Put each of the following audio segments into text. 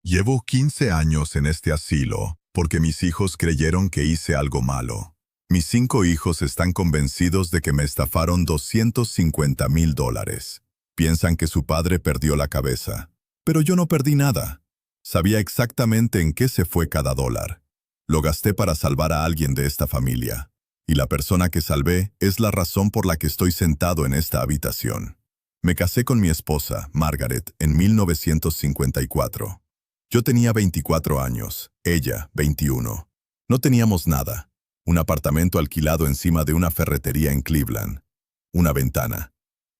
Llevo 15 años en este asilo porque mis hijos creyeron que hice algo malo. Mis 5 hijos están convencidos de que me estafaron $250,000. Piensan que su padre perdió la cabeza. Pero yo no perdí nada. Sabía exactamente en qué se fue cada dólar. Lo gasté para salvar a alguien de esta familia. Y la persona que salvé es la razón por la que estoy sentado en esta habitación. Me casé con mi esposa, Margaret, en 1954. Yo tenía 24 años, ella 21. No teníamos nada. Un apartamento alquilado encima de una ferretería en Cleveland. Una ventana.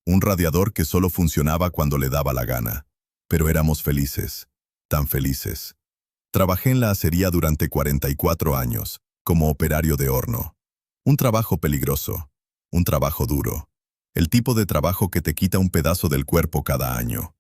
Un radiador que solo funcionaba cuando le daba la gana. Pero éramos felices. Tan felices. Trabajé en la acería durante 44 años, como operario de horno. Un trabajo peligroso. Un trabajo duro. El tipo de trabajo que te quita un pedazo del cuerpo cada año.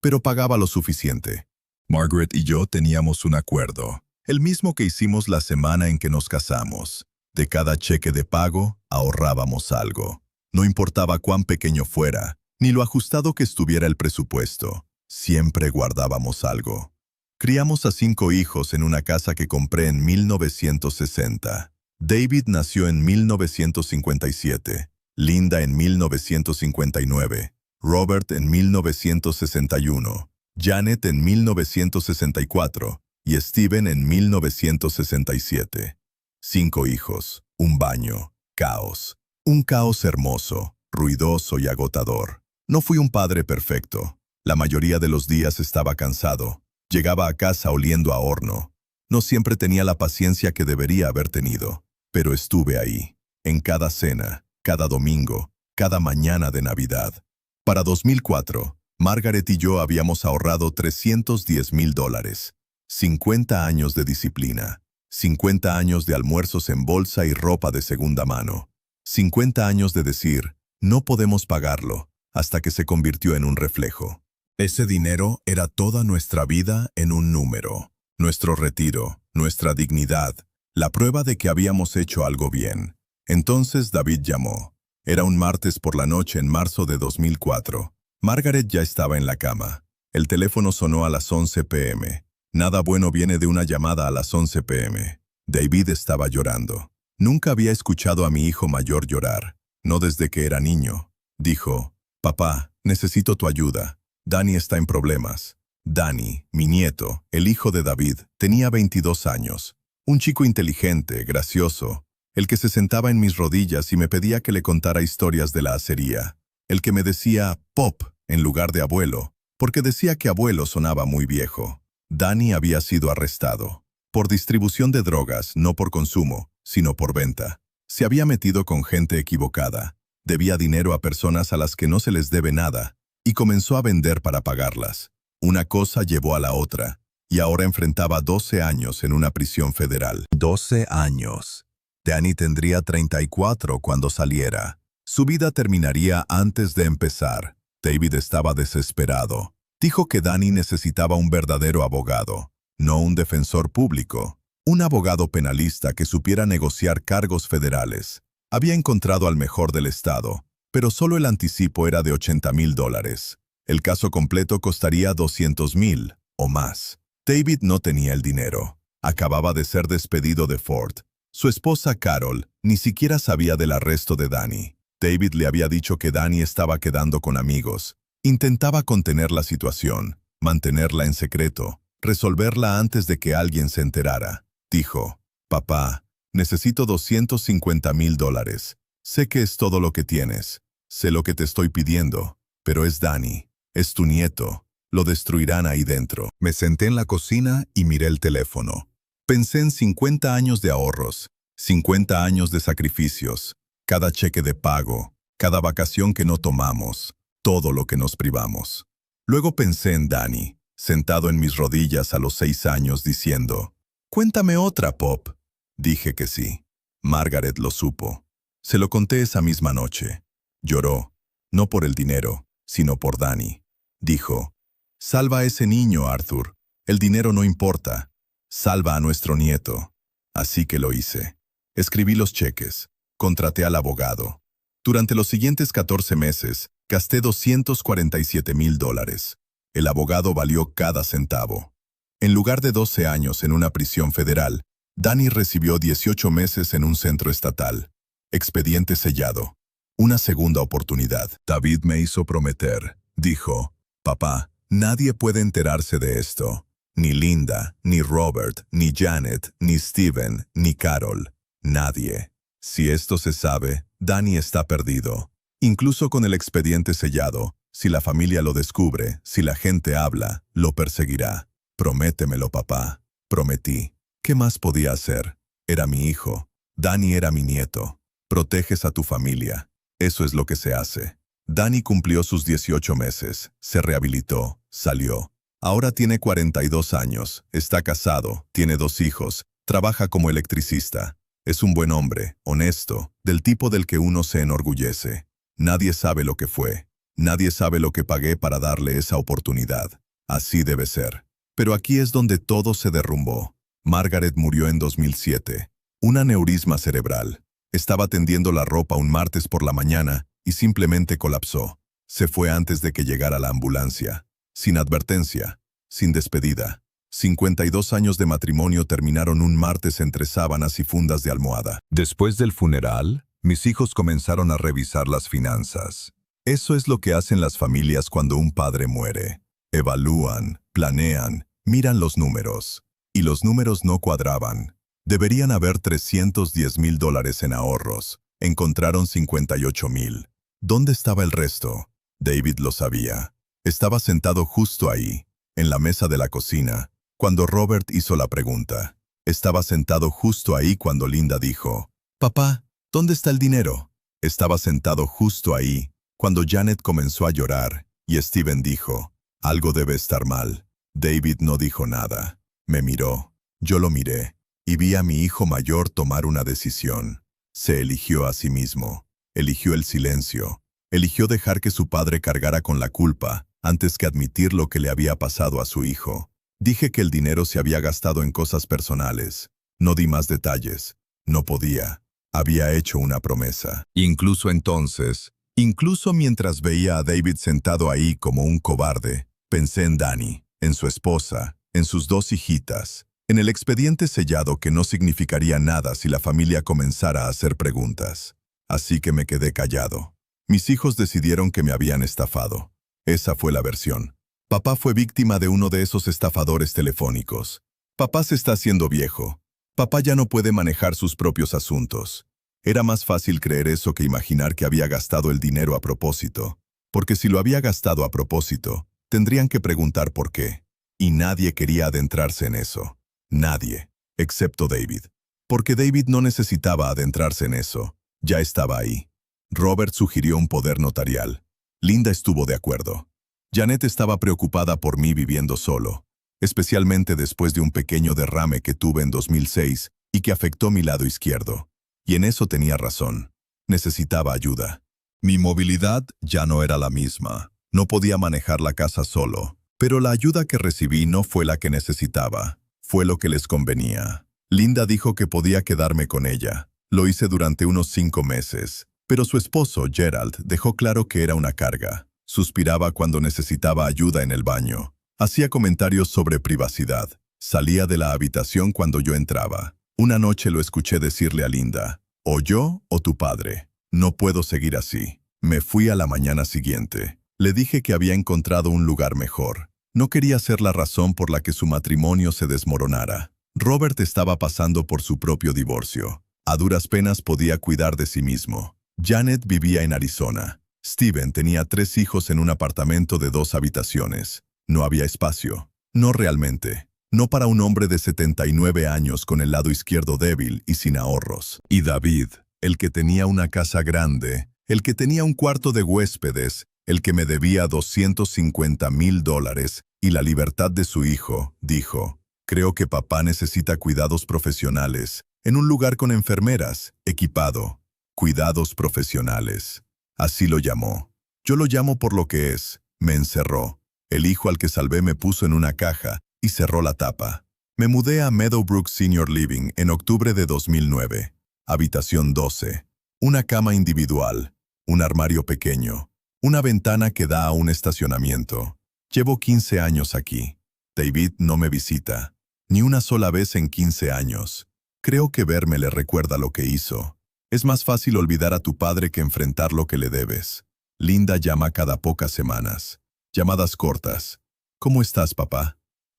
Pero pagaba lo suficiente. Margaret y yo teníamos un acuerdo, el mismo que hicimos la semana en que nos casamos. De cada cheque de pago, ahorrábamos algo. No importaba cuán pequeño fuera, ni lo ajustado que estuviera el presupuesto. Siempre guardábamos algo. Criamos a 5 hijos en una casa que compré en 1960. David nació en 1957, Linda en 1959, Robert en 1961, Janet en 1964 y Steven en 1967. 5 hijos, un baño, caos. Un caos hermoso, ruidoso y agotador. No fui un padre perfecto. La mayoría de los días estaba cansado. Llegaba a casa oliendo a horno. No siempre tenía la paciencia que debería haber tenido. Pero estuve ahí, en cada cena, cada domingo, cada mañana de Navidad. Para 2004, Margaret y yo habíamos ahorrado $310,000. 50 años de disciplina. 50 años de almuerzos en bolsa y ropa de segunda mano. 50 años de decir, no podemos pagarlo, hasta que se convirtió en un reflejo. Ese dinero era toda nuestra vida en un número. Nuestro retiro, nuestra dignidad, la prueba de que habíamos hecho algo bien. Entonces David llamó. Era un martes por la noche en marzo de 2004. Margaret ya estaba en la cama. El teléfono sonó a las 11 p.m. Nada bueno viene de una llamada a las 11 p.m. David estaba llorando. Nunca había escuchado a mi hijo mayor llorar, no desde que era niño. Dijo, «Papá, necesito tu ayuda. Danny está en problemas». Danny, mi nieto, el hijo de David, tenía 22 años. Un chico inteligente, gracioso, el que se sentaba en mis rodillas y me pedía que le contara historias de la acería. El que me decía «Pop» en lugar de abuelo, porque decía que abuelo sonaba muy viejo. Danny había sido arrestado. Por distribución de drogas, no por consumo, sino por venta. Se había metido con gente equivocada. Debía dinero a personas a las que no se les debe nada, y comenzó a vender para pagarlas. Una cosa llevó a la otra, y ahora enfrentaba 12 años en una prisión federal. 12 años. Danny tendría 34 cuando saliera. Su vida terminaría antes de empezar. David estaba desesperado. Dijo que Danny necesitaba un verdadero abogado, no un defensor público. Un abogado penalista que supiera negociar cargos federales. Había encontrado al mejor del estado, pero solo el anticipo era de $80,000. El caso completo costaría $200,000 o más. David no tenía el dinero. Acababa de ser despedido de Ford. Su esposa Carol ni siquiera sabía del arresto de Danny. David le había dicho que Danny estaba quedando con amigos. Intentaba contener la situación, mantenerla en secreto, resolverla antes de que alguien se enterara. Dijo, «Papá, necesito $250,000. Sé que es todo lo que tienes. Sé lo que te estoy pidiendo, pero es Danny. Es tu nieto. Lo destruirán ahí dentro». Me senté en la cocina y miré el teléfono. Pensé en 50 años de ahorros, 50 años de sacrificios, cada cheque de pago, cada vacación que no tomamos, todo lo que nos privamos. Luego pensé en Danny, sentado en mis rodillas a los 6 años diciendo, «Cuéntame otra, Pop». Dije que sí. Margaret lo supo. Se lo conté esa misma noche. Lloró, no por el dinero, sino por Danny. Dijo, «Salva a ese niño, Arthur. El dinero no importa. Salva a nuestro nieto». Así que lo hice. Escribí los cheques. Contraté al abogado. Durante los siguientes 14 meses, gasté $247,000. El abogado valió cada centavo. En lugar de 12 años en una prisión federal, Danny recibió 18 meses en un centro estatal. Expediente sellado. Una segunda oportunidad. David me hizo prometer. Dijo, papá, nadie puede enterarse de esto. Ni Linda, ni Robert, ni Janet, ni Steven, ni Carol. Nadie. Si esto se sabe, Danny está perdido. Incluso con el expediente sellado, si la familia lo descubre, si la gente habla, lo perseguirá. Prométemelo, papá. Prometí. ¿Qué más podía hacer? Era mi hijo. Danny era mi nieto. Proteges a tu familia. Eso es lo que se hace. Danny cumplió sus 18 meses, se rehabilitó, salió. Ahora tiene 42 años, está casado, tiene 2 hijos, trabaja como electricista. Es un buen hombre, honesto, del tipo del que uno se enorgullece. Nadie sabe lo que fue. Nadie sabe lo que pagué para darle esa oportunidad. Así debe ser. Pero aquí es donde todo se derrumbó. Margaret murió en 2007. Un aneurisma cerebral. Estaba tendiendo la ropa un martes por la mañana y simplemente colapsó. Se fue antes de que llegara la ambulancia. Sin advertencia, sin despedida. 52 años de matrimonio terminaron un martes entre sábanas y fundas de almohada. Después del funeral, mis hijos comenzaron a revisar las finanzas. Eso es lo que hacen las familias cuando un padre muere. Evalúan, planean, miran los números. Y los números no cuadraban. Deberían haber $310,000 en ahorros. Encontraron 58,000. ¿Dónde estaba el resto? David lo sabía. Estaba sentado justo ahí, en la mesa de la cocina, cuando Robert hizo la pregunta. Estaba sentado justo ahí cuando Linda dijo, «Papá, ¿dónde está el dinero?» Estaba sentado justo ahí, cuando Janet comenzó a llorar, y Steven dijo, «Algo debe estar mal». David no dijo nada. Me miró. Yo lo miré, y vi a mi hijo mayor tomar una decisión. Se eligió a sí mismo. Eligió el silencio. Eligió dejar que su padre cargara con la culpa, antes que admitir lo que le había pasado a su hijo. Dije que el dinero se había gastado en cosas personales. No di más detalles. No podía. Había hecho una promesa. Incluso entonces, incluso mientras veía a David sentado ahí como un cobarde, pensé en Danny, en su esposa, en sus 2 hijitas, en el expediente sellado que no significaría nada si la familia comenzara a hacer preguntas. Así que me quedé callado. Mis hijos decidieron que me habían estafado. Esa fue la versión. Papá fue víctima de uno de esos estafadores telefónicos. Papá se está haciendo viejo. Papá ya no puede manejar sus propios asuntos. Era más fácil creer eso que imaginar que había gastado el dinero a propósito. Porque si lo había gastado a propósito, tendrían que preguntar por qué. Y nadie quería adentrarse en eso. Nadie, excepto David. Porque David no necesitaba adentrarse en eso. Ya estaba ahí. Robert sugirió un poder notarial. Linda estuvo de acuerdo. Janet estaba preocupada por mí viviendo solo, especialmente después de un pequeño derrame que tuve en 2006 y que afectó mi lado izquierdo. Y en eso tenía razón. Necesitaba ayuda. Mi movilidad ya no era la misma. No podía manejar la casa solo. Pero la ayuda que recibí no fue la que necesitaba. Fue lo que les convenía. Linda dijo que podía quedarme con ella. Lo hice durante unos 5 meses. Pero su esposo, Gerald, dejó claro que era una carga. Suspiraba cuando necesitaba ayuda en el baño. Hacía comentarios sobre privacidad. Salía de la habitación cuando yo entraba. Una noche lo escuché decirle a Linda, «O yo o tu padre. No puedo seguir así». Me fui a la mañana siguiente. Le dije que había encontrado un lugar mejor. No quería ser la razón por la que su matrimonio se desmoronara. Robert estaba pasando por su propio divorcio. A duras penas podía cuidar de sí mismo. Janet vivía en Arizona. Steven tenía 3 hijos en un apartamento de 2 habitaciones. No había espacio. No realmente. No para un hombre de 79 años con el lado izquierdo débil y sin ahorros. Y David, el que tenía una casa grande, el que tenía un cuarto de huéspedes, el que me debía $250,000 y la libertad de su hijo, dijo, «Creo que papá necesita cuidados profesionales, en un lugar con enfermeras, equipado». Cuidados profesionales. Así lo llamó. Yo lo llamo por lo que es. Me encerró. El hijo al que salvé me puso en una caja y cerró la tapa. Me mudé a Meadowbrook Senior Living en octubre de 2009. Habitación 12. Una cama individual. Un armario pequeño. Una ventana que da a un estacionamiento. Llevo 15 años aquí. David no me visita. Ni una sola vez en 15 años. Creo que verme le recuerda lo que hizo. Es más fácil olvidar a tu padre que enfrentar lo que le debes. Linda llama cada pocas semanas. Llamadas cortas. ¿Cómo estás, papá?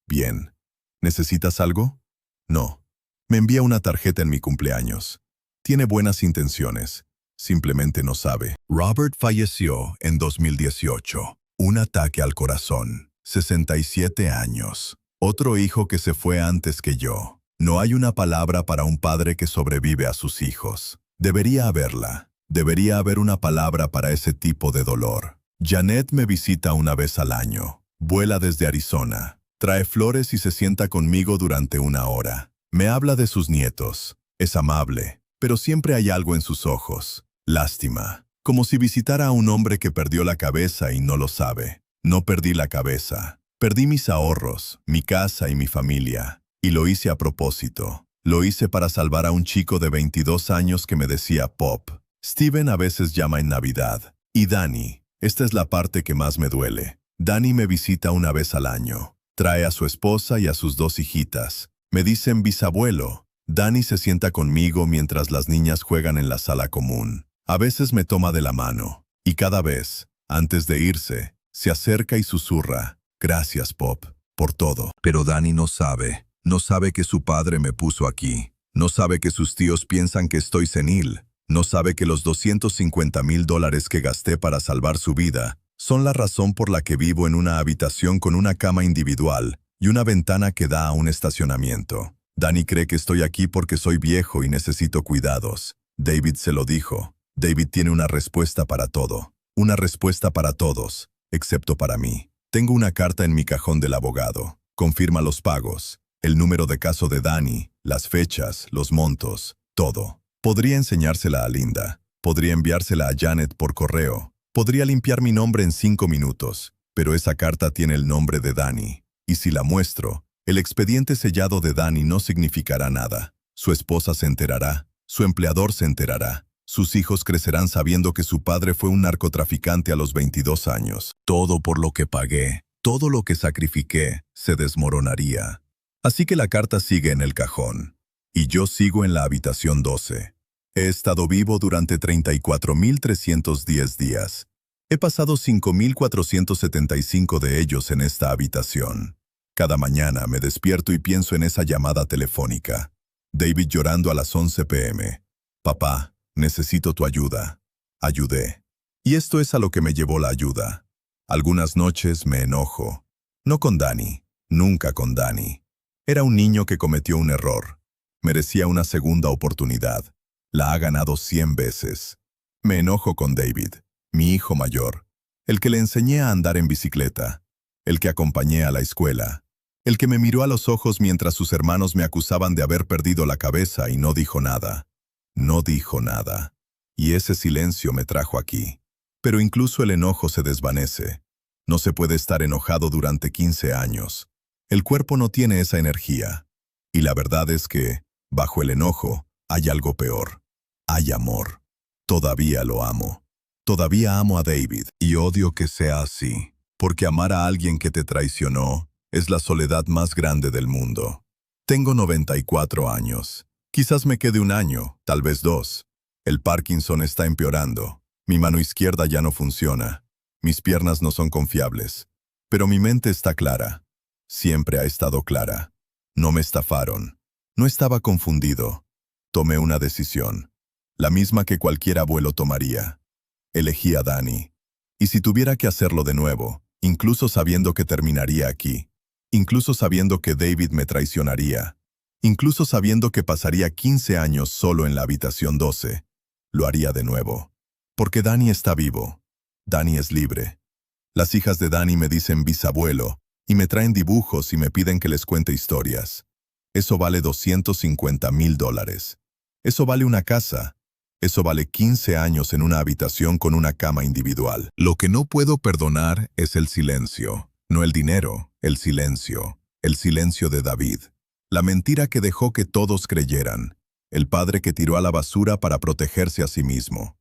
Bien. ¿Necesitas algo? No. Me envía una tarjeta en mi cumpleaños. Tiene buenas intenciones. Simplemente no sabe. Robert falleció en 2018. Un ataque al corazón. 67 años. Otro hijo que se fue antes que yo. No hay una palabra para un padre que sobrevive a sus hijos. Debería haberla. Debería haber una palabra para ese tipo de dolor. Janet me visita una vez al año. Vuela desde Arizona. Trae flores y se sienta conmigo durante una hora. Me habla de sus nietos. Es amable, pero siempre hay algo en sus ojos. Lástima. Como si visitara a un hombre que perdió la cabeza y no lo sabe. No perdí la cabeza. Perdí mis ahorros, mi casa y mi familia. Y lo hice a propósito. Lo hice para salvar a un chico de 22 años que me decía Pop. Steven a veces llama en Navidad. Y Danny. Esta es la parte que más me duele. Danny me visita una vez al año. Trae a su esposa y a sus 2 hijitas. Me dicen bisabuelo. Danny se sienta conmigo mientras las niñas juegan en la sala común. A veces me toma de la mano. Y cada vez, antes de irse, se acerca y susurra. Gracias, Pop, por todo. Pero Danny no sabe. No sabe que su padre me puso aquí. No sabe que sus tíos piensan que estoy senil. No sabe que los $250,000 que gasté para salvar su vida son la razón por la que vivo en una habitación con una cama individual y una ventana que da a un estacionamiento. Danny cree que estoy aquí porque soy viejo y necesito cuidados. David se lo dijo. David tiene una respuesta para todo. Una respuesta para todos, excepto para mí. Tengo una carta en mi cajón del abogado. Confirma los pagos, el número de caso de Danny, las fechas, los montos, todo. Podría enseñársela a Linda. Podría enviársela a Janet por correo. Podría limpiar mi nombre en 5 minutos. Pero esa carta tiene el nombre de Danny. Y si la muestro, el expediente sellado de Danny no significará nada. Su esposa se enterará. Su empleador se enterará. Sus hijos crecerán sabiendo que su padre fue un narcotraficante a los 22 años. Todo por lo que pagué, todo lo que sacrifiqué, se desmoronaría. Así que la carta sigue en el cajón. Y yo sigo en la habitación 12. He estado vivo durante 34,310 días. He pasado 5,475 de ellos en esta habitación. Cada mañana me despierto y pienso en esa llamada telefónica. David llorando a las 11 p.m. Papá, necesito tu ayuda. Ayudé. Y esto es a lo que me llevó la ayuda. Algunas noches me enojo. No con Danny, nunca con Danny. Era un niño que cometió un error. Merecía una segunda oportunidad. La ha ganado 100 veces. Me enojo con David, mi hijo mayor, el que le enseñé a andar en bicicleta, el que acompañé a la escuela, el que me miró a los ojos mientras sus hermanos me acusaban de haber perdido la cabeza y no dijo nada. No dijo nada. Y ese silencio me trajo aquí. Pero incluso el enojo se desvanece. No se puede estar enojado durante 15 años. El cuerpo no tiene esa energía. Y la verdad es que, bajo el enojo, hay algo peor. Hay amor. Todavía lo amo. Todavía amo a David. Y odio que sea así. Porque amar a alguien que te traicionó es la soledad más grande del mundo. Tengo 94 años. Quizás me quede un año, tal vez 2. El Parkinson está empeorando. Mi mano izquierda ya no funciona. Mis piernas no son confiables. Pero mi mente está clara. Siempre ha estado clara. No me estafaron. No estaba confundido. Tomé una decisión. La misma que cualquier abuelo tomaría. Elegí a Danny. Y si tuviera que hacerlo de nuevo, incluso sabiendo que terminaría aquí, incluso sabiendo que David me traicionaría, incluso sabiendo que pasaría 15 años solo en la habitación 12, lo haría de nuevo. Porque Danny está vivo. Danny es libre. Las hijas de Danny me dicen bisabuelo, y me traen dibujos y me piden que les cuente historias. Eso vale $250,000. Eso vale una casa. Eso vale 15 años en una habitación con una cama individual. Lo que no puedo perdonar es el silencio. No el dinero, el silencio. El silencio de David. La mentira que dejó que todos creyeran. El padre que tiró a la basura para protegerse a sí mismo.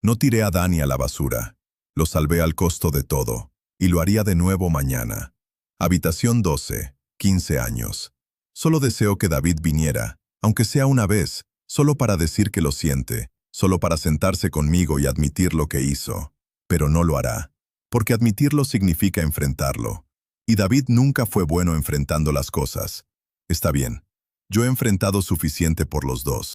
No tiré a Danny a la basura. Lo salvé al costo de todo. Y lo haría de nuevo mañana. Habitación 12, 15 años. Solo deseo que David viniera, aunque sea una vez, solo para decir que lo siente, solo para sentarse conmigo y admitir lo que hizo. Pero no lo hará, porque admitirlo significa enfrentarlo. Y David nunca fue bueno enfrentando las cosas. Está bien, yo he enfrentado suficiente por los dos.